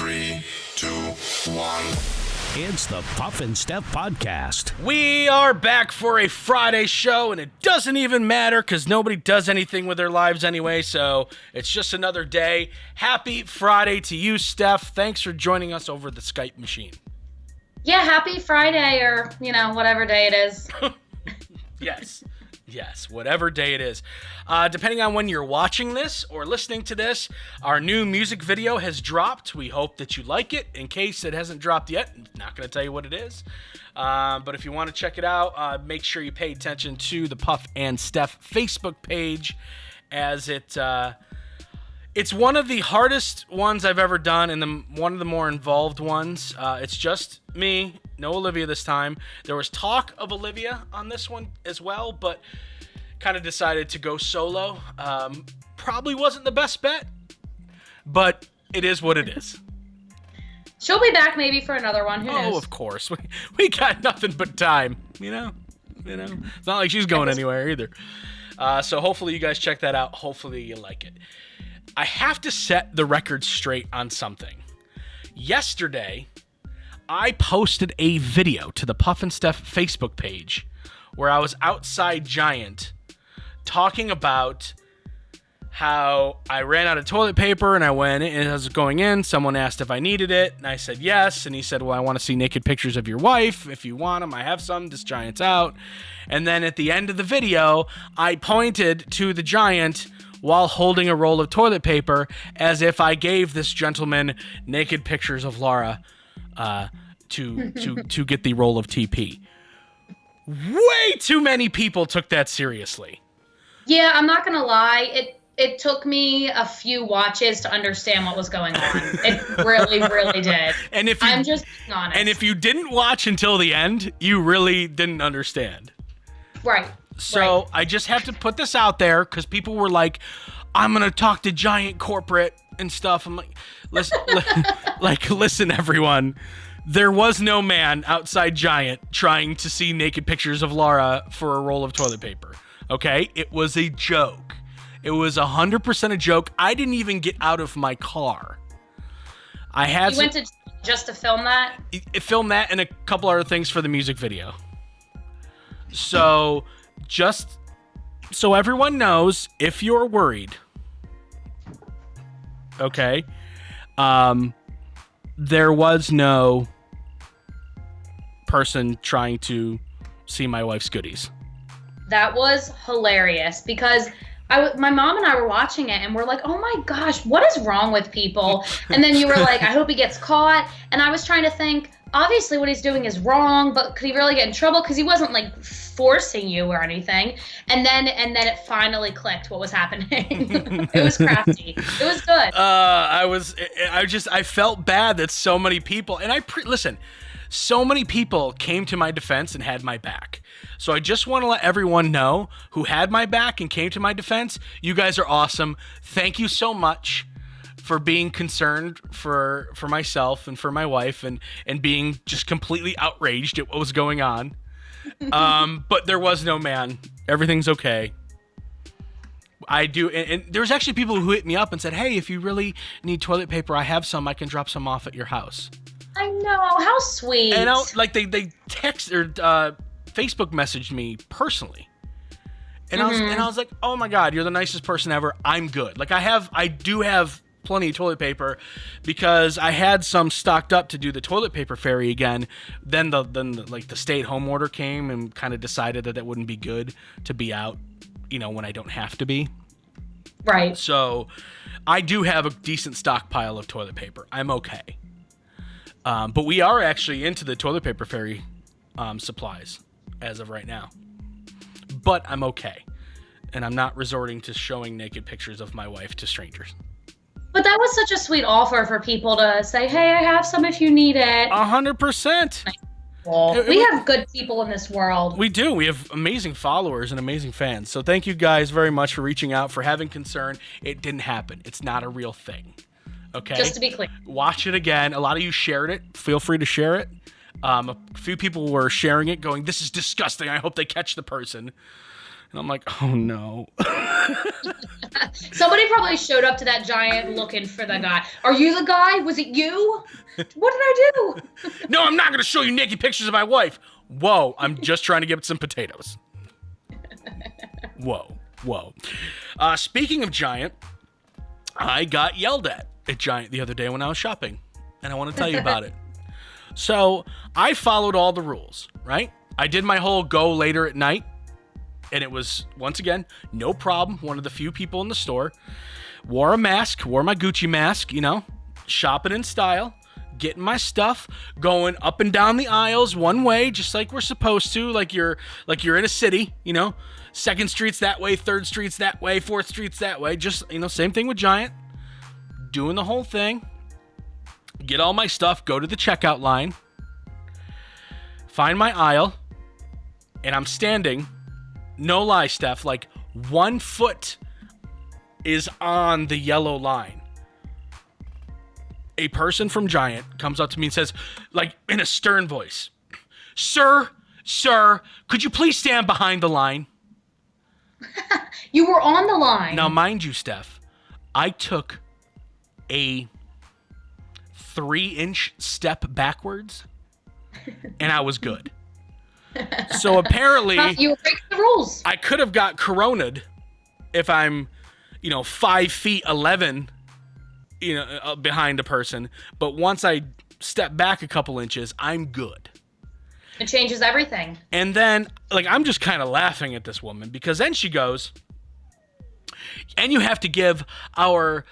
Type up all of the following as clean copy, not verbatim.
3, 2, 1. It's the Puff and Steph podcast. We are back for a Friday show, and it doesn't even matter because nobody does anything with their lives anyway, so it's just another day. Happy Friday to you, Steph. Thanks for joining us over the Skype machine. Yeah, happy Friday or, whatever day it is. Yes, whatever day it is. Depending on when you're watching this or listening to this, our new music video has dropped. We hope that you like it. In case it hasn't dropped yet, I'm not going to tell you what it is. But if you want to check it out, make sure you pay attention to the Puff and Steph Facebook page, as it's one of the hardest ones I've ever done and one of the more involved ones. It's just me, no Olivia this time. There was talk of Olivia on this one as well, but kind of decided to go solo. Probably wasn't the best bet, but it is what it is. She'll be back maybe for another one. Who knows? Oh, of course. We got nothing but time, you know. It's not like she's going anywhere either. So hopefully you guys check that out. Hopefully you like it. I have to set the record straight on something. Yesterday, I posted a video to the Puff and Steph Facebook page where I was outside Giant talking about how I ran out of toilet paper and I went in, and as I was going in, someone asked if I needed it, and I said yes, and he said, well, I want to see naked pictures of your wife. If you want them, I have some. This Giant's out. And then at the end of the video, I pointed to the Giant while holding a roll of toilet paper as if I gave this gentleman naked pictures of Laura to get the roll of TP. Way too many people took that seriously. Yeah, I'm not gonna lie. It took me a few watches to understand what was going on. It really, really did. And if I'm just being honest. And if you didn't watch until the end, you really didn't understand. Right. So right. I just have to put this out there because people were like, I'm going to talk to Giant Corporate and stuff. I'm like, listen, everyone. There was no man outside Giant trying to see naked pictures of Laura for a roll of toilet paper. Okay? It was a joke. It was 100% a joke. I didn't even get out of my car. You went to just to film that? Film that and a couple other things for the music video. So, just so everyone knows, if you're worried, okay, there was no person trying to see my wife's goodies. That was hilarious because my mom and I were watching it and we're like, oh my gosh, what is wrong with people? And then you were like, I hope he gets caught. And I was trying to think, obviously what he's doing is wrong, but could he really get in trouble? Because he wasn't like forcing you or anything. And then it finally clicked what was happening. It was crafty. It was good. I felt bad that so many people, and listen, so many people came to my defense and had my back. So I just want to let everyone know who had my back and came to my defense. You guys are awesome. Thank you so much for being concerned for myself and for my wife and being just completely outraged at what was going on. But there was no man. Everything's okay. I do. And there's actually people who hit me up and said, hey, if you really need toilet paper, I have some. I can drop some off at your house. I know. How sweet. And they text or Facebook messaged me personally. And I was like, oh my God, you're the nicest person ever. I'm good. Like I do have plenty of toilet paper because I had some stocked up to do the toilet paper fairy again. Then the stay-at-home order came and kind of decided that wouldn't be good to be out, when I don't have to be. Right. So I do have a decent stockpile of toilet paper. I'm okay. But we are actually into the toilet paper fairy supplies as of right now. But I'm okay. And I'm not resorting to showing naked pictures of my wife to strangers. But that was such a sweet offer for people to say, hey, I have some if you need it. 100%. We have good people in this world. We do. We have amazing followers and amazing fans. So thank you guys very much for reaching out, for having concern. It didn't happen. It's not a real thing. Okay? Just to be clear. Watch it again. A lot of you shared it. Feel free to share it. A few people were sharing it going, this is disgusting. I hope they catch the person. And I'm like, oh no. Somebody probably showed up to that giant looking for the guy. Are you the guy? Was it you? What did I do? No, I'm not going to show you naked pictures of my wife. Whoa, I'm just trying to get some potatoes. Whoa. Speaking of Giant, I got yelled at Giant the other day when I was shopping, and I want to tell you about it. So I followed all the rules, right? I did my whole go later at night, and it was, once again, no problem. One of the few people in the store. Wore a mask, wore my Gucci mask, shopping in style, getting my stuff, going up and down the aisles one way, just like we're supposed to, like you're in a city, Second Street's that way, Third Street's that way, Fourth Street's that way. Just, same thing with Giant. Doing the whole thing. Get all my stuff, go to the checkout line, find my aisle, and I'm standing, no lie, Steph, like 1 foot is on the yellow line. A person from Giant comes up to me and says, like in a stern voice, Sir, could you please stand behind the line? You were on the line. Now, mind you, Steph, I took a 3-inch step backwards, and I was good. So apparently, you were breaking the rules. I could have got corona'd if I'm, 5'11", behind a person. But once I step back a couple inches, I'm good. It changes everything. And then, I'm just kind of laughing at this woman because then she goes, and you have to give our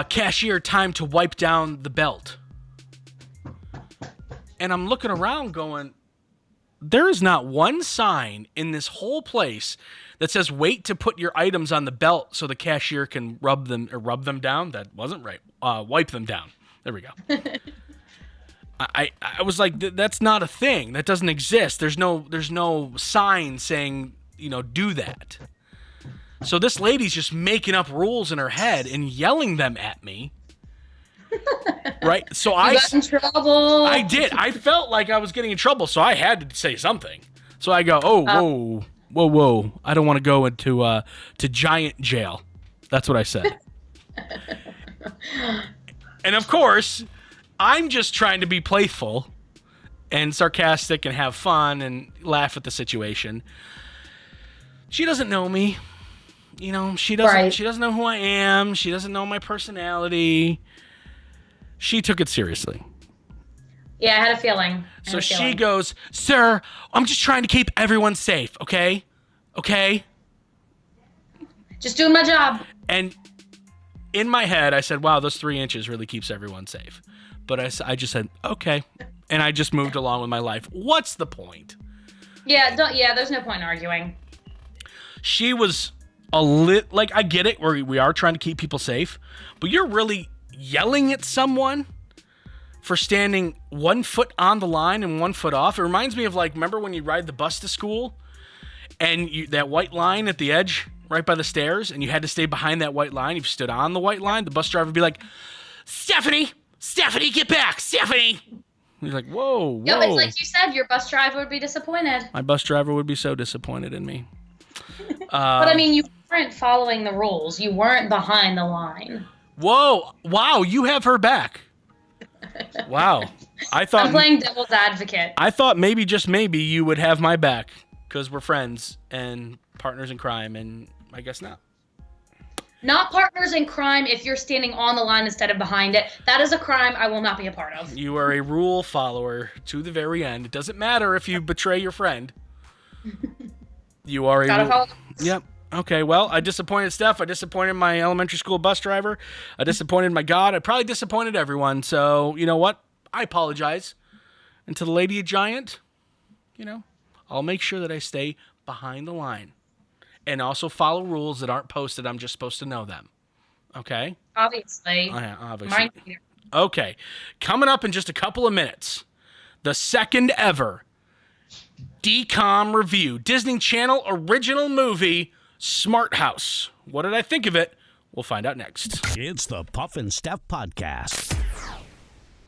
cashier time to wipe down the belt. And I'm looking around going, there is not one sign in this whole place that says wait to put your items on the belt so the cashier can rub them down. That wasn't right. Wipe them down. There we go. I was like, that's not a thing. That doesn't exist. There's no sign saying, do that. So this lady's just making up rules in her head and yelling them at me. Right? So you got in trouble. I did. I felt like I was getting in trouble, so I had to say something. So I go, whoa. I don't want to go into to Giant jail. That's what I said. And of course, I'm just trying to be playful and sarcastic and have fun and laugh at the situation. She doesn't know me. She doesn't. Right. She doesn't know who I am. She doesn't know my personality. She took it seriously. Yeah, I had a feeling. So she goes, Sir, I'm just trying to keep everyone safe, okay? Okay? Just doing my job. And in my head, I said, wow, those 3 inches really keeps everyone safe. But I just said, okay. And I just moved along with my life. What's the point? Yeah, there's no point in arguing. She was I get it, we are trying to keep people safe, but you're really yelling at someone for standing 1 foot on the line and 1 foot off. It reminds me of remember when you ride the bus to school and that white line at the edge right by the stairs and you had to stay behind that white line. If you stood on the white line, the bus driver would be like, Stephanie, get back, Stephanie. He's like, whoa. Yep, it's like you said, your bus driver would be disappointed. My bus driver would be so disappointed in me. But I mean, you weren't following the rules. You weren't behind the line. Whoa. Wow, you have her back. Wow. I'm playing devil's advocate. I thought maybe, just maybe, you would have my back because we're friends and partners in crime, and I guess not. Not partners in crime if you're standing on the line instead of behind it. That is a crime I will not be a part of. You are a rule follower to the very end. It doesn't matter if you betray your friend. You are Yep. Okay, well, I disappointed Steph. I disappointed my elementary school bus driver. I disappointed my God. I probably disappointed everyone. So, you know what? I apologize. And to the lady at Giant, I'll make sure that I stay behind the line. And also follow rules that aren't posted. I'm just supposed to know them. Okay? Obviously. Oh, yeah, obviously. Okay. Coming up in just a couple of minutes, the second ever DCOM review, Disney Channel original movie, Smart House. What did I think of it? We'll find out next. It's the Puff and Steph Podcast.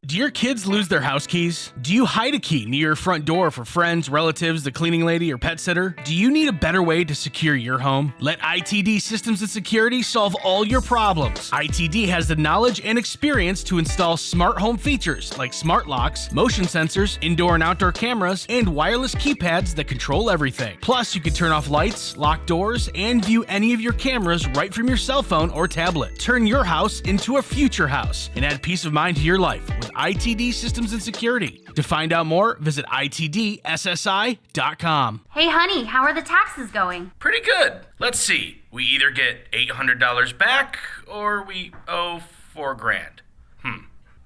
Do your kids lose their house keys? Do you hide a key near your front door for friends, relatives, the cleaning lady, or pet sitter? Do you need a better way to secure your home? Let ITD Systems and Security solve all your problems. ITD has the knowledge and experience to install smart home features like smart locks, motion sensors, indoor and outdoor cameras, and wireless keypads that control everything. Plus, you can turn off lights, lock doors, and view any of your cameras right from your cell phone or tablet. Turn your house into a future house and add peace of mind to your life with ITD Systems and Security. To find out more, visit itdssi.com. Hey, honey, how are the taxes going? Pretty good. Let's see. We either get $800 back or we owe $4,000.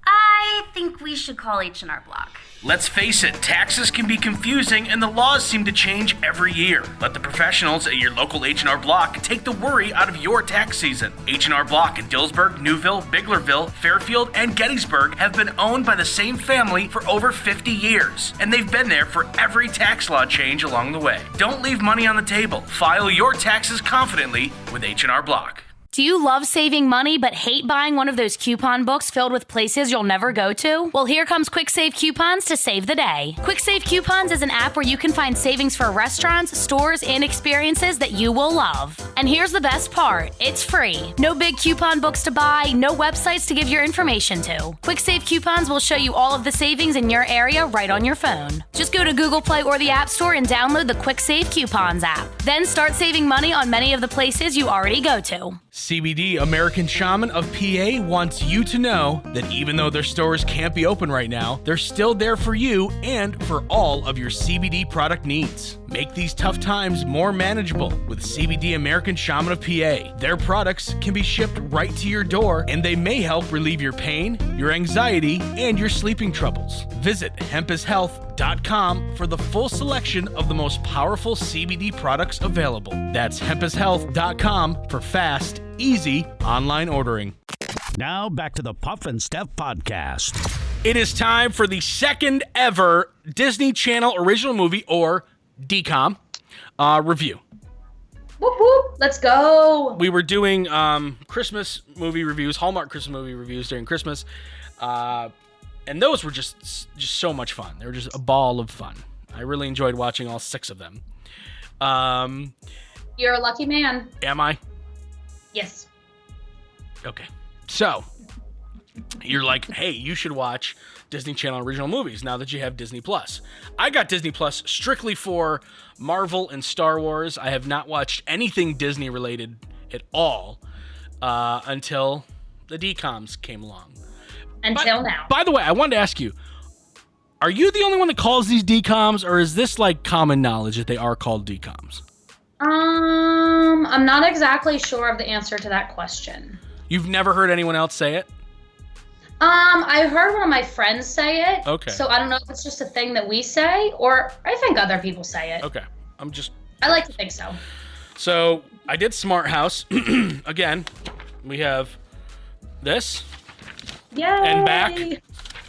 I think we should call H&R Block. Let's face it, taxes can be confusing and the laws seem to change every year. Let the professionals at your local H&R Block take the worry out of your tax season. H&R Block in Dillsburg, Newville, Biglerville, Fairfield, and Gettysburg have been owned by the same family for over 50 years, and they've been there for every tax law change along the way. Don't leave money on the table. File your taxes confidently with H&R Block. Do you love saving money but hate buying one of those coupon books filled with places you'll never go to? Well, here comes Quick Save Coupons to save the day. Quick Save Coupons is an app where you can find savings for restaurants, stores, and experiences that you will love. And here's the best part, it's free. No big coupon books to buy, no websites to give your information to. Quick Save Coupons will show you all of the savings in your area right on your phone. Just go to Google Play or the App Store and download the Quick Save Coupons app. Then start saving money on many of the places you already go to. CBD American Shaman of PA wants you to know that even though their stores can't be open right now, they're still there for you and for all of your CBD product needs. Make these tough times more manageable with CBD American Shaman of PA. Their products can be shipped right to your door, and they may help relieve your pain, your anxiety, and your sleeping troubles. Visit hempishealth.com for the full selection of the most powerful CBD products available. That's hempishealth.com for fast, easy online ordering. Now back to the Puff and Steph podcast. It is time for the second ever Disney Channel original movie, or DCOM, review. Whoop whoop, let's go. We were doing Christmas movie reviews, Hallmark Christmas movie reviews during Christmas, and those were just so much fun. They were just a ball of fun. I really enjoyed watching all 6 of them. You're a lucky man. Am I? Yes. Okay. So, you're like, hey, you should watch Disney Channel original movies now that you have Disney Plus. I got Disney Plus strictly for Marvel and Star Wars. I have not watched anything Disney related at all until the DCOMs came along. Until now. By the way, I wanted to ask you, are you the only one that calls these DCOMs, or is this like common knowledge that they are called DCOMs? I'm not exactly sure of the answer to that question. You've never heard anyone else say it? I heard one of my friends say it. Okay. So I don't know if it's just a thing that we say, or I think other people say it. Okay. I like to think so. So I did Smart House. Again, we have this Yay! and back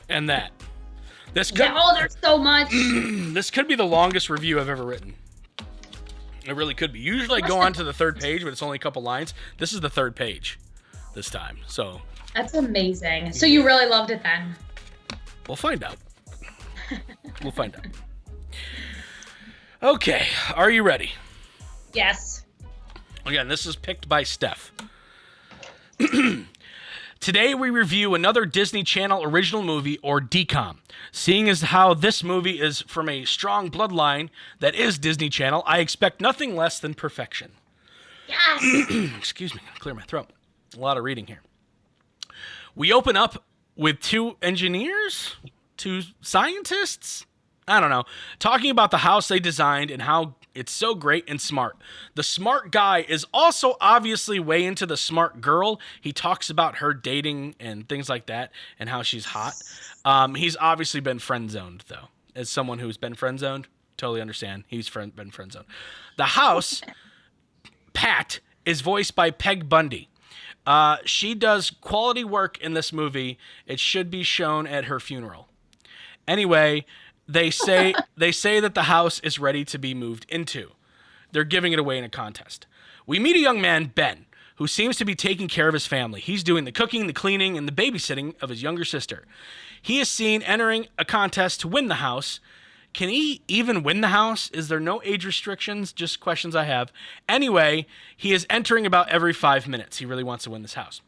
and that. This could, there's so much. this could be the longest review I've ever written. It really could be. Usually I go on to the 3rd page, but it's only a couple lines. This is the 3rd page this time. So That's amazing. So you really loved it then? we'll find out. We'll find out. Okay, are you ready? Yes. Again, this is picked by Steph. Today we review another Disney Channel original movie, or DCOM. Seeing as how this movie is from a strong bloodline that is Disney Channel, I expect nothing less than perfection. Yes. Excuse me, I'm gonna clear my throat. A lot of reading here. We open up with 2 engineers, 2 scientists, I don't know, talking about the house they designed and how it's so great and smart. The smart guy is also obviously way into the smart girl. He talks about her dating and things like that and how she's hot. He's obviously been friend-zoned, though. As someone who's been friend-zoned, totally understand. He's been friend-zoned. The house, Pat, is voiced by Peg Bundy. She does quality work in this movie. It should be shown at her funeral. Anyway, they say that the house is ready to be moved into. They're giving it away in a contest. We meet a young man, Ben, who seems to be taking care of his family. He's doing the cooking, the cleaning, and the babysitting of his younger sister. He is seen entering a contest to win the house. Can he even win the house? Is there no age restrictions? Just questions I have. Anyway, he is entering about every 5 minutes. He really wants to win this house.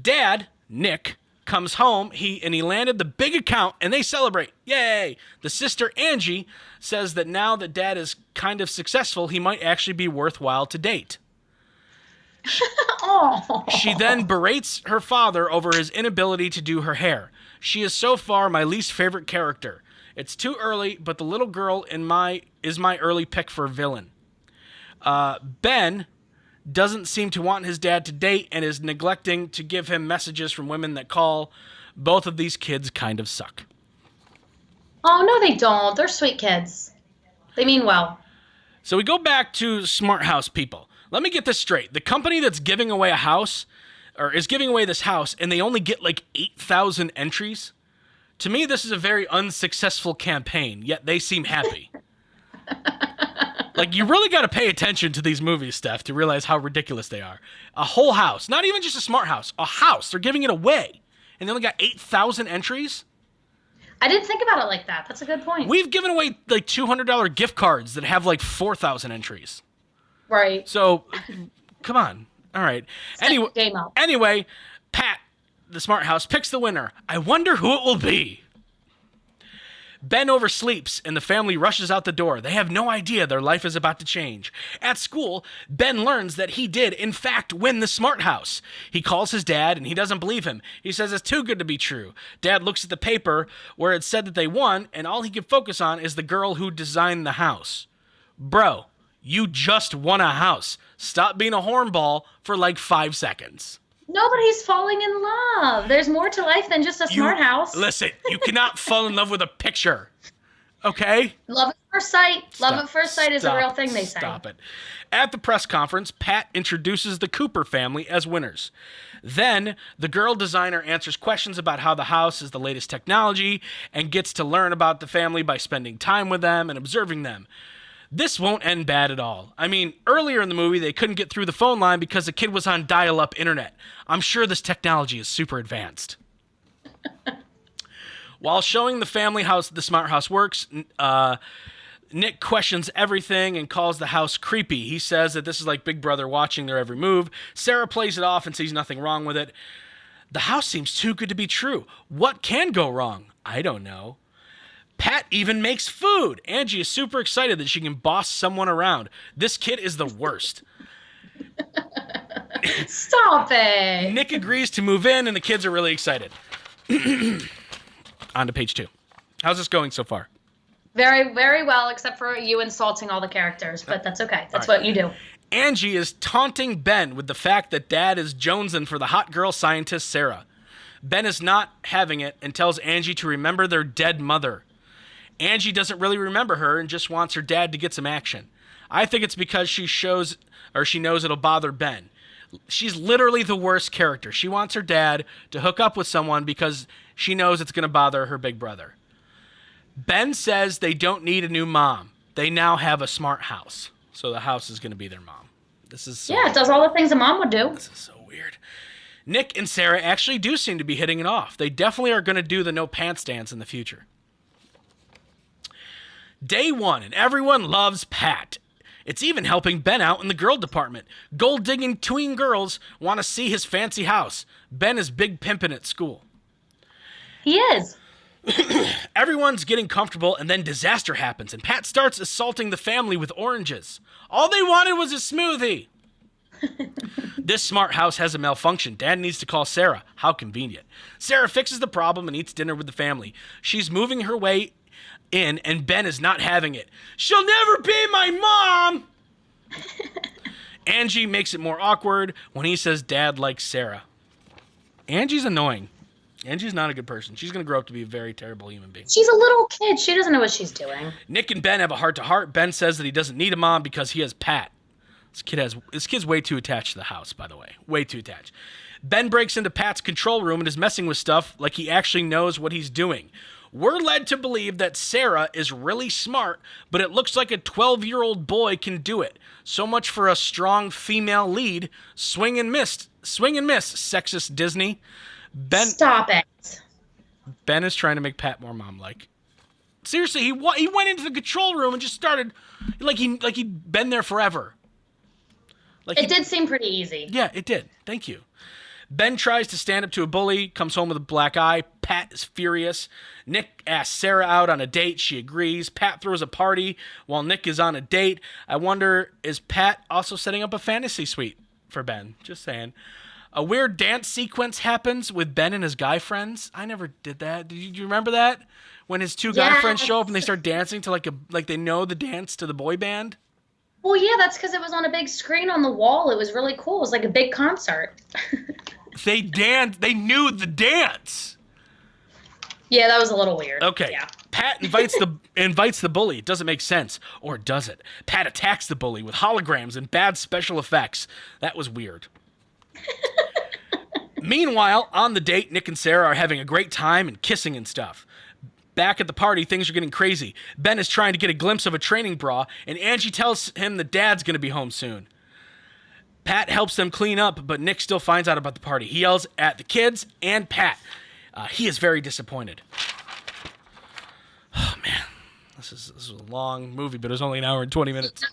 Dad, Nick, comes home. He landed the big account, and they celebrate. Yay! The sister, Angie, says that now that Dad is kind of successful, he might actually be worthwhile to date. She then berates her father over his inability to do her hair. She is so far my least favorite character. It's too early, but the little girl is my early pick for villain. Ben doesn't seem to want his dad to date and is neglecting to give him messages from women that call. Both of these kids kind of suck. Oh, no, they don't. They're sweet kids. They mean well. So we go back to Smart House people. Let me get this straight. The company that's giving away a house, or is giving away this house, and they only get like 8,000 entries. To me, this is a very unsuccessful campaign, yet they seem happy. Like, you really got to pay attention to these movies, Steph, to realize how ridiculous they are. A whole house, not even just a smart house, a house. They're giving it away, and they only got 8,000 entries? I didn't think about it like that. That's a good point. We've given away like $200 gift cards that have like 4,000 entries. Right. So, come on. All right. Anyway, Pat, the smart house, picks the winner. I wonder who it will be. Ben oversleeps, and the family rushes out the door. They have no idea their life is about to change. At school, Ben learns that he did, in fact, win the smart house. He calls his dad, and he doesn't believe him. He says it's too good to be true. Dad looks at the paper where it said that they won, and all he can focus on is the girl who designed the house. Bro, you just won a house. Stop being a hornball for like 5 seconds. No, but he's falling in love. There's more to life than just a smart house. Listen, you cannot fall in love with a picture. Okay? Love at first sight. Love at first sight is a real thing, they say. Stop it. At the press conference, Pat introduces the Cooper family as winners. Then, the girl designer answers questions about how the house is the latest technology and gets to learn about the family by spending time with them and observing them. This won't end bad at all. I mean, earlier in the movie, they couldn't get through the phone line because the kid was on dial-up internet. I'm sure this technology is super advanced. While showing the family how the smart house works, Nick questions everything and calls the house creepy. He says that this is like Big Brother watching their every move. Sarah plays it off and sees nothing wrong with it. The house seems too good to be true. What can go wrong? I don't know. Pat even makes food. Angie is super excited that she can boss someone around. This kid is the worst. Stop it. Nick agrees to move in, and the kids are really excited. On to page 2. How's this going so far? Very, very well, except for you insulting all the characters, but that's okay. That's what you do. Angie is taunting Ben with the fact that Dad is jonesing for the hot girl scientist, Sarah. Ben is not having it and tells Angie to remember their dead mother. Angie doesn't really remember her and just wants her dad to get some action. I think it's because she knows it'll bother Ben. She's literally the worst character. She wants her dad to hook up with someone because she knows it's going to bother her big brother. Ben says they don't need a new mom. They now have a smart house. So the house is going to be their mom. This is so it does all the things a mom would do. This is so weird. Nick and Sarah actually do seem to be hitting it off. They definitely are going to do the no pants dance in the future. Day 1, and everyone loves Pat. It's even helping Ben out in the girl department. Gold-digging tween girls want to see his fancy house. Ben is big pimpin' at school. He is. Everyone's getting comfortable, and then disaster happens, and Pat starts assaulting the family with oranges. All they wanted was a smoothie. This smart house has a malfunction. Dad needs to call Sarah. How convenient. Sarah fixes the problem and eats dinner with the family. She's moving her way in, and Ben is not having it. She'll never be my mom! Angie makes it more awkward when he says Dad likes Sarah. Angie's annoying. Angie's not a good person. She's going to grow up to be a very terrible human being. She's a little kid. She doesn't know what she's doing. Nick and Ben have a heart-to-heart. Ben says that he doesn't need a mom because he has Pat. This kid's way too attached to the house, by the way. Way too attached. Ben breaks into Pat's control room and is messing with stuff like he actually knows what he's doing. We're led to believe that Sarah is really smart, but it looks like a 12-year-old boy can do it. So much for a strong female lead. Swing and miss, sexist Disney. Stop it. Ben is trying to make Pat more mom-like. Seriously, he went into the control room and just started like he'd been there forever. It did seem pretty easy. Yeah, it did. Thank you. Ben tries to stand up to a bully, comes home with a black eye. Pat is furious. Nick asks Sarah out on a date. She agrees. Pat throws a party while Nick is on a date. I wonder, is Pat also setting up a fantasy suite for Ben? Just saying. A weird dance sequence happens with Ben and his guy friends. I never did that. Do you remember that? When his two guy friends show up and they start dancing to like they know the dance to the boy band? Well, yeah, that's because it was on a big screen on the wall. It was really cool. It was like a big concert. They danced. They knew the dance. Yeah, that was a little weird. Okay. Yeah. Pat invites the bully. It doesn't make sense. Or does it? Pat attacks the bully with holograms and bad special effects. That was weird. Meanwhile, on the date, Nick and Sarah are having a great time and kissing and stuff. Back at the party, things are getting crazy. Ben is trying to get a glimpse of a training bra, and Angie tells him the dad's going to be home soon. Pat helps them clean up, but Nick still finds out about the party. He yells at the kids and Pat. He is very disappointed. Oh, man. This is a long movie, but it was only an hour and 20 minutes.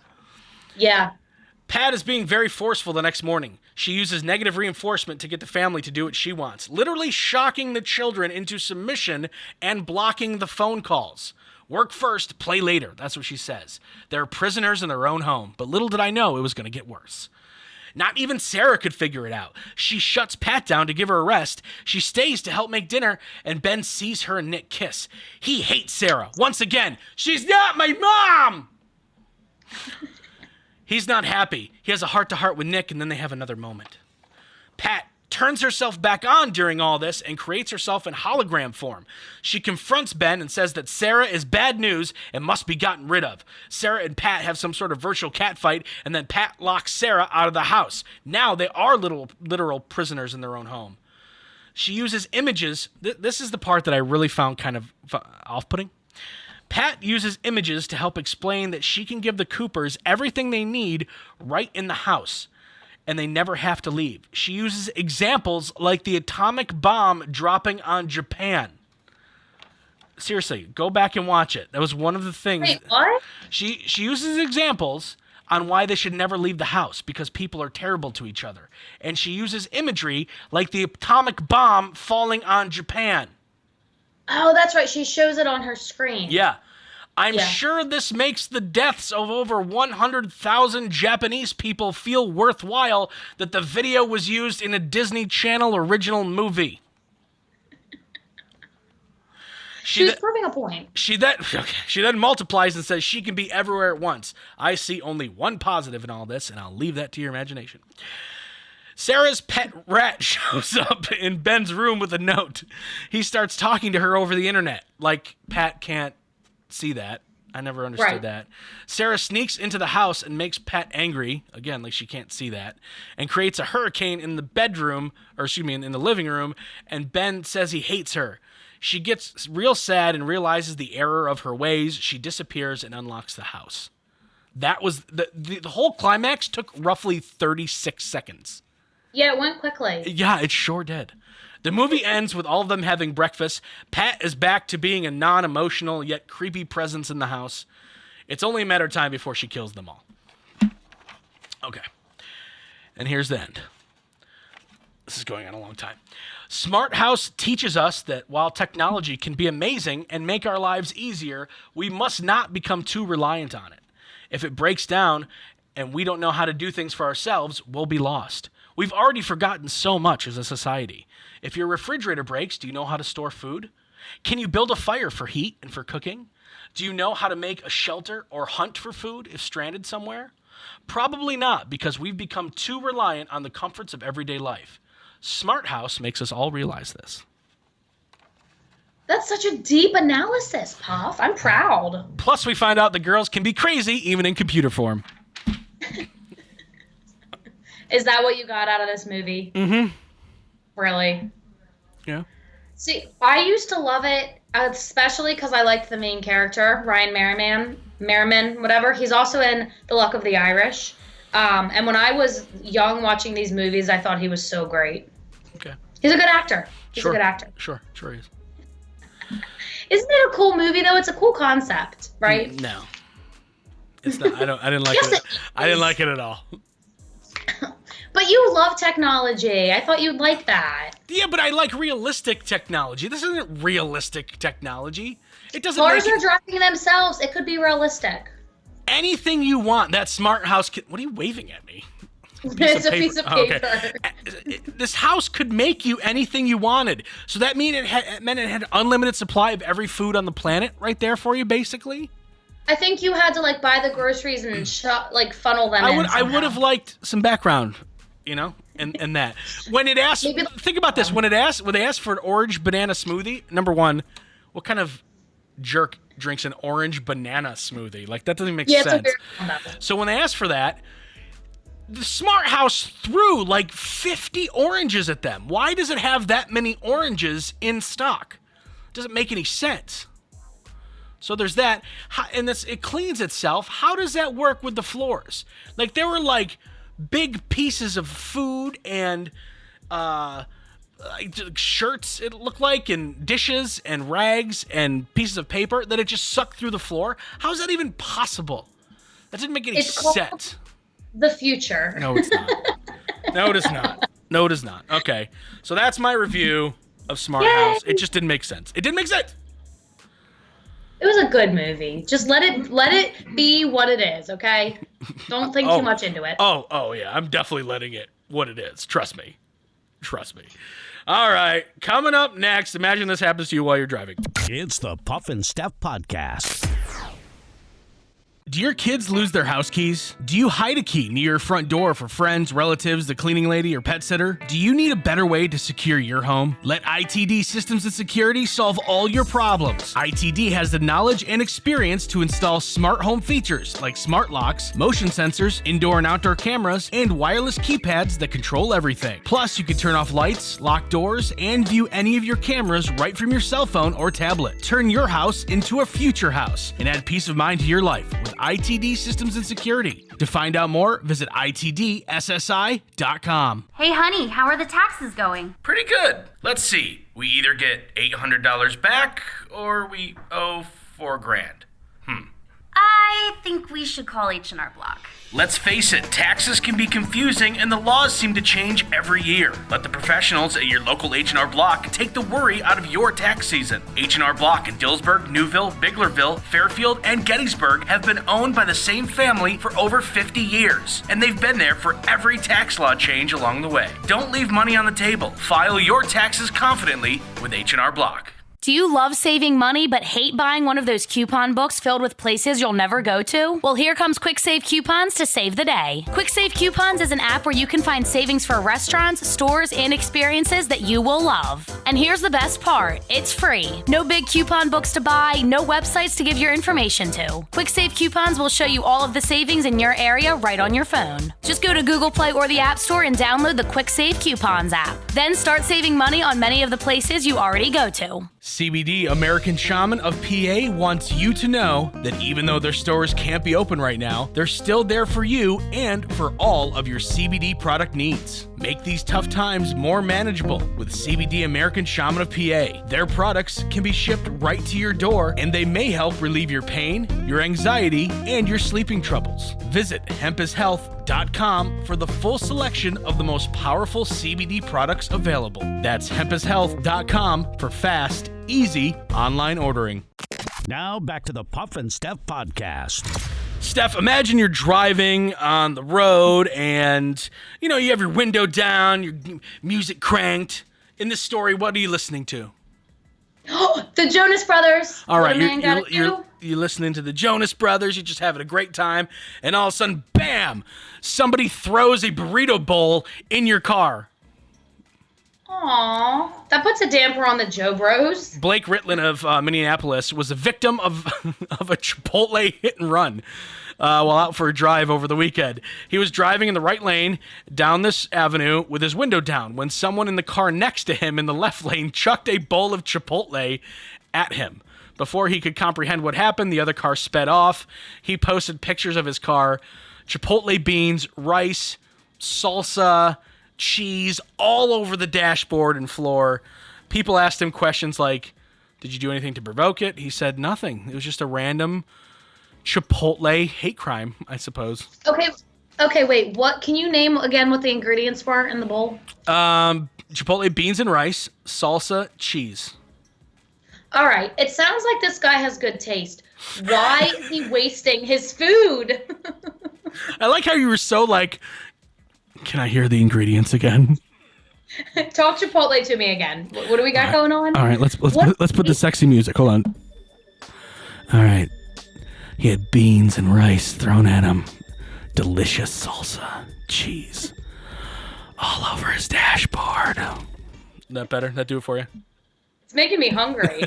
Yeah. Pat is being very forceful the next morning. She uses negative reinforcement to get the family to do what she wants, literally shocking the children into submission and blocking the phone calls. Work first, play later. That's what she says. They're prisoners in their own home, but little did I know it was going to get worse. Not even Sarah could figure it out. She shuts Pat down to give her a rest. She stays to help make dinner, and Ben sees her and Nick kiss. He hates Sarah. Once again, she's not my mom! He's not happy. He has a heart-to-heart with Nick, and then they have another moment. Pat turns herself back on during all this and creates herself in hologram form. She confronts Ben and says that Sarah is bad news and must be gotten rid of. Sarah and Pat have some sort of virtual cat fight, and then Pat locks Sarah out of the house. Now they are literal prisoners in their own home. She uses images. This is the part that I really found kind of off-putting. Pat uses images to help explain that she can give the Coopers everything they need right in the house, and they never have to leave. She uses examples like the atomic bomb dropping on Japan. Seriously, go back and watch it. That was one of the things. Wait, what? She uses examples on why they should never leave the house because people are terrible to each other. And she uses imagery like the atomic bomb falling on Japan. Oh, that's right. She shows it on her screen. Yeah. I'm sure this makes the deaths of over 100,000 Japanese people feel worthwhile that the video was used in a Disney Channel original movie. She was proving a point. She then multiplies and says she can be everywhere at once. I see only one positive in all this, and I'll leave that to your imagination. Sarah's pet rat shows up in Ben's room with a note. He starts talking to her over the internet. Like, Pat can't see that. I never understood that. Sarah sneaks into the house and makes Pat angry. Again, like she can't see that. And creates a hurricane in the bedroom, or excuse me, in the living room. And Ben says he hates her. She gets real sad and realizes the error of her ways. She disappears and unlocks the house. That was the whole climax took roughly 36 seconds. Yeah, it went quickly. Yeah, it sure did. The movie ends with all of them having breakfast. Pat is back to being a non-emotional yet creepy presence in the house. It's only a matter of time before she kills them all. Okay. And here's the end. This is going on a long time. Smart House teaches us that while technology can be amazing and make our lives easier, we must not become too reliant on it. If it breaks down and we don't know how to do things for ourselves, we'll be lost. We've already forgotten so much as a society. If your refrigerator breaks, do you know how to store food? Can you build a fire for heat and for cooking? Do you know how to make a shelter or hunt for food if stranded somewhere? Probably not, because we've become too reliant on the comforts of everyday life. Smart House makes us all realize this. That's such a deep analysis, Puff. I'm proud. Plus, we find out the girls can be crazy even in computer form. Is that what you got out of this movie? Mm-hmm. Really? Yeah. See, I used to love it especially because I liked the main character, Ryan Merriman, whatever. He's also in The Luck of the Irish. And when I was young watching these movies, I thought he was so great. Okay. He's a good actor. He's Sure. a good actor. Sure he is. Isn't it a cool movie though? It's a cool concept, right? No. It's not. I didn't like Yes, it. it I didn't like it at all. But you love technology. I thought you'd like that. Yeah, but I like realistic technology. This isn't realistic technology. It doesn't Cars make are driving themselves. It could be realistic. anything you want. That smart house can... What are you waving at me? It's a piece of Oh, paper. okay. This house could make you anything you wanted. So that meant it had unlimited supply of every food on the planet right there for you, basically. I think you had to like buy the groceries and funnel them in. I would have liked some background, and that. When it asked, think about this. When they asked for an orange banana smoothie, number one, what kind of jerk drinks an orange banana smoothie? Like, that doesn't make sense. So when they asked for that, the smart house threw like 50 oranges at them. Why does it have that many oranges in stock? Doesn't make any sense. So there's that. And it cleans itself. How does that work with the floors? Like, there were like big pieces of food and shirts, it looked like, and dishes and rags and pieces of paper that it just sucked through the floor. How is that even possible? That didn't make any sense. The future. No, it's not. No, it is not. No, it is not. Okay. So that's my review of Smart House. It just didn't make sense. It didn't make sense. It was a good movie. Just let it be what it is, okay? Don't think too much into it. Oh yeah. I'm definitely letting it what it is. Trust me. All right. Coming up next, imagine this happens to you while you're driving. It's the Puff and Steph Podcast. Do your kids lose their house keys? Do you hide a key near your front door for friends, relatives, the cleaning lady, or pet sitter? Do you need a better way to secure your home? Let ITD Systems and Security solve all your problems. ITD has the knowledge and experience to install smart home features like smart locks, motion sensors, indoor and outdoor cameras, and wireless keypads that control everything. Plus, you can turn off lights, lock doors, and view any of your cameras right from your cell phone or tablet. Turn your house into a future house and add peace of mind to your life with ITD Systems and Security. To find out more, visit itdssi.com. Hey, honey, how are the taxes going? Pretty good. Let's see. We either get $800 back or we owe $4,000. I think we should call H&R Block. Let's face it, taxes can be confusing and the laws seem to change every year. Let the professionals at your local H&R Block take the worry out of your tax season. H&R Block in Dillsburg, Newville, Biglerville, Fairfield, and Gettysburg have been owned by the same family for over 50 years, and they've been there for every tax law change along the way. Don't leave money on the table. File your taxes confidently with H&R Block. Do you love saving money but hate buying one of those coupon books filled with places you'll never go to? Well, here comes Quick Save Coupons to save the day. Quick Save Coupons is an app where you can find savings for restaurants, stores, and experiences that you will love. And here's the best part, it's free. No big coupon books to buy, no websites to give your information to. Quick Save Coupons will show you all of the savings in your area right on your phone. Just go to Google Play or the App Store and download the Quick Save Coupons app. Then start saving money on many of the places you already go to. CBD American Shaman of PA wants you to know that even though their stores can't be open right now, they're still there for you and for all of your CBD product needs. Make these tough times more manageable with CBD American Shaman of PA. Their products can be shipped right to your door, and they may help relieve your pain, your anxiety, and your sleeping troubles. Visit hempishealth.com for the full selection of the most powerful CBD products available. That's hempishealth.com for fast, easy online ordering. Now back to the Puff and Steph Podcast. Steph, imagine you're driving on the road and, you have your window down, your music cranked. In this story, what are you listening to? The Jonas Brothers. All right, What a man gotta do. you're listening to the Jonas Brothers, you're just having a great time, and all of a sudden, bam, somebody throws a burrito bowl in your car. Aw, that puts a damper on the Joe Bros. Blake Ritlin of Minneapolis was a victim of a Chipotle hit and run. while out for a drive over the weekend. He was driving in the right lane down this avenue with his window down when someone in the car next to him in the left lane chucked a bowl of Chipotle at him. Before he could comprehend what happened, the other car sped off. He posted pictures of his car, Chipotle beans, rice, salsa, cheese all over the dashboard and floor. People asked him questions like, did you do anything to provoke it? He said nothing. It was just a random Chipotle hate crime, I suppose. Okay, wait. What can you name again what the ingredients were in the bowl? Chipotle beans and rice, salsa, cheese. All right. It sounds like this guy has good taste. Why is he wasting his food? I like how you were so like, can I hear the ingredients again? Talk Chipotle to me again. What do we got going on? All right, let's put the sexy music. Hold on. All right. He had beans and rice thrown at him. Delicious salsa, cheese, all over his dashboard. That better? That do it for you? It's making me hungry.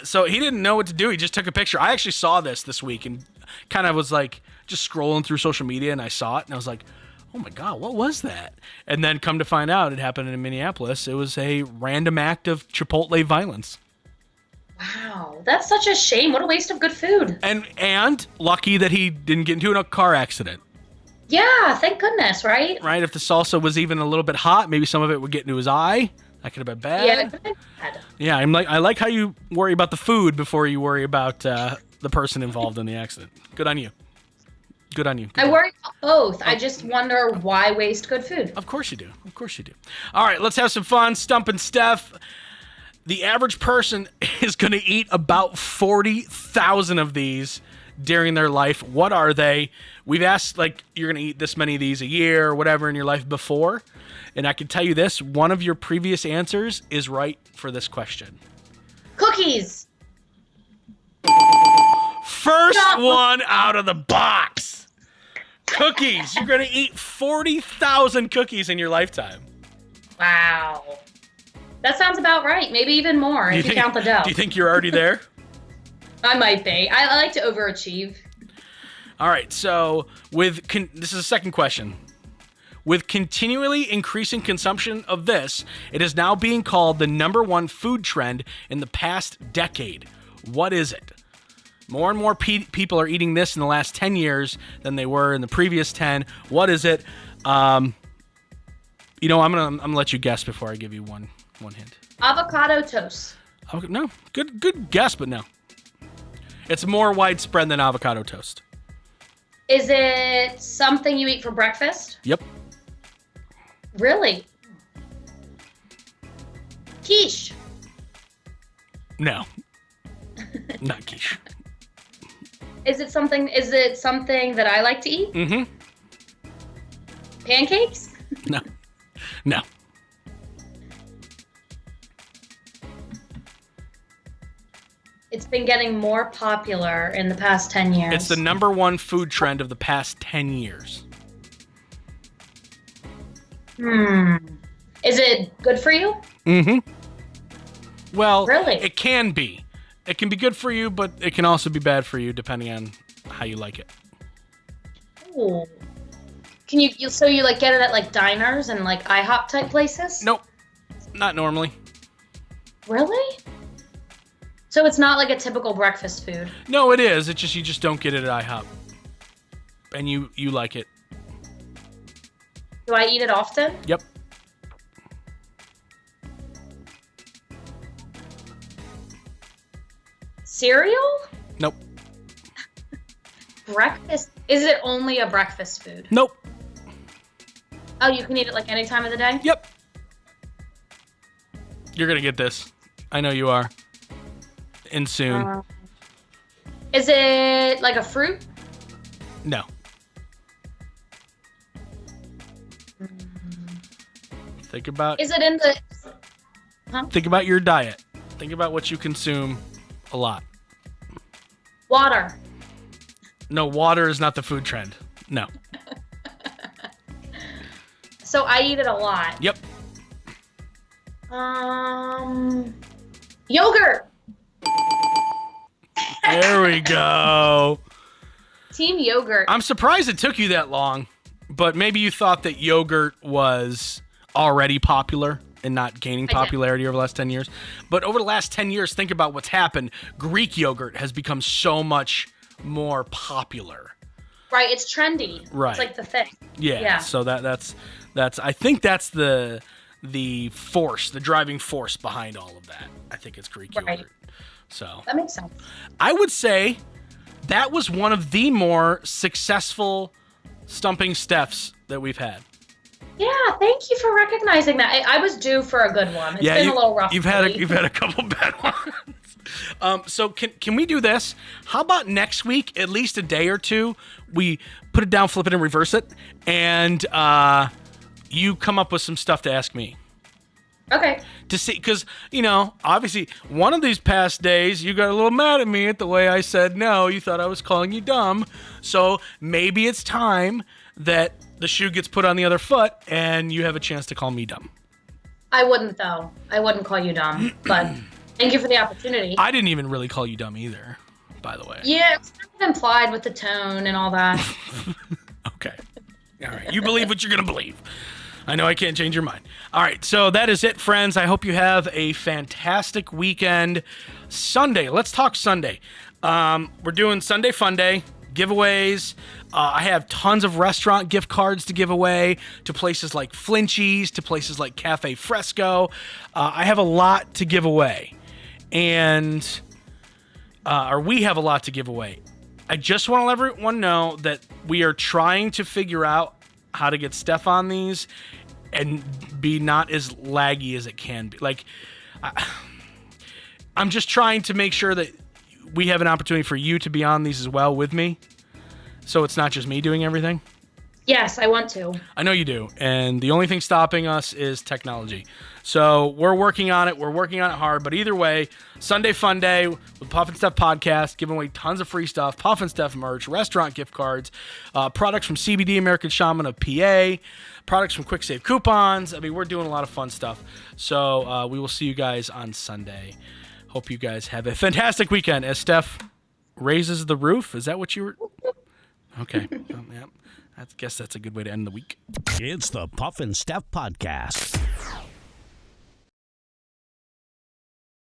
So he didn't know what to do. He just took a picture. I actually saw this week and kind of was like just scrolling through social media and I saw it and I was like, oh my God, what was that? And then come to find out it happened in Minneapolis. It was a random act of Chipotle violence. Wow, that's such a shame. What a waste of good food. And lucky that he didn't get into a car accident. Yeah, thank goodness, right? Right? If the salsa was even a little bit hot, maybe some of it would get into his eye. That could have been bad. Yeah, it could have been bad. Yeah, I like how you worry about the food before you worry about the person involved in the accident. Good on you. Good on you. I worry about both. I just wonder why waste good food. Of course you do. Of course you do. All right, let's have some fun. Stumping Steph. The average person is going to eat about 40,000 of these during their life. What are they? We've asked, like, you're going to eat this many of these a year or whatever in your life before. And I can tell you this, one of your previous answers is right for this question. Cookies. First one out of the box. Cookies. You're going to eat 40,000 cookies in your lifetime. Wow. That sounds about right. Maybe even more if you count the dough. Do you think you're already there? I might be. I like to overachieve. All right. So this is the second question. With continually increasing consumption of this, it is now being called the #1 food trend in the past decade. What is it? More and more people are eating this in the last 10 years than they were in the previous 10. What is it? I'm gonna let you guess before I give you one hint. Avocado toast. No, good guess, but no. It's more widespread than avocado toast. Is it something you eat for breakfast? Yep. Really? Quiche. No. Not quiche. Is it something that I like to eat? Mm-hmm. Pancakes? No. It's been getting more popular in the past 10 years. It's the #1 food trend of the past 10 years. Is it good for you? Mm-hmm. Well, Really? it can be. It can be good for you, but it can also be bad for you depending on how you like it. Ooh. Can you so you like get it at like diners and like IHOP type places? Nope. Not normally. Really? So it's not like a typical breakfast food. No, it is. It's just you just don't get it at IHOP. And you like it. Do I eat it often? Yep. Cereal? Nope. Breakfast? Is it only a breakfast food? Nope. Oh, you can eat it like any time of the day? Yep. You're gonna get this. I know you are. And soon. Is it like a fruit? No. Think about Is it in the... Think about your diet. Think about what you consume a lot. Water. No, water is not the food trend. No. So I eat it a lot. Yep. Yogurt. There we go. Team yogurt. I'm surprised it took you that long, but maybe you thought that yogurt was already popular and not gaining popularity over the last 10 years. But over the last 10 years, think about what's happened. Greek yogurt has become so much more popular. Right, it's trendy. Right. It's like the thing. Yeah. So that's I think that's the force, the driving force behind all of that. I think it's Greek yogurt. So that makes sense. I would say that was one of the more successful stumping Stephs that we've had. Yeah, thank you for recognizing that. I was due for a good one. It's been a little rough. You've had a couple bad ones. So can we do this? How about next week, at least a day or two, we put it down, flip it, and reverse it, and you come up with some stuff to ask me. Okay. To see, because, obviously, one of these past days, you got a little mad at me at the way I said no. You thought I was calling you dumb. So maybe it's time that the shoe gets put on the other foot and you have a chance to call me dumb. I wouldn't, though. I wouldn't call you dumb, but thank you for the opportunity. I didn't even really call you dumb either, by the way. Yeah, it's kind of implied with the tone and all that. Okay. All right. You believe what you're going to believe. I know I can't change your mind. All right, so that is it, friends. I hope you have a fantastic weekend. Sunday, let's talk Sunday. We're doing Sunday Fun Day, giveaways. I have tons of restaurant gift cards to give away to places like Flinchies, to places like Cafe Fresco. I have a lot to give away, or we have a lot to give away. I just want to let everyone know that we are trying to figure out how to get Steph on these and be not as laggy as it can be. Like, I'm just trying to make sure that we have an opportunity for you to be on these as well with me, so it's not just me doing everything. Yes, I want to. I know you do, and the only thing stopping us is technology. So we're working on it. We're working on it hard. But either way, Sunday Fun Day with Puff and Steph Podcast, giving away tons of free stuff, Puff and Steph merch, restaurant gift cards, products from CBD American Shaman of PA, products from Quick Save Coupons. I mean, we're doing a lot of fun stuff. So we will see you guys on Sunday. Hope you guys have a fantastic weekend as Steph raises the roof. Is that what you were? Okay. Yeah. I guess that's a good way to end the week. It's the Puff and Steph Podcast.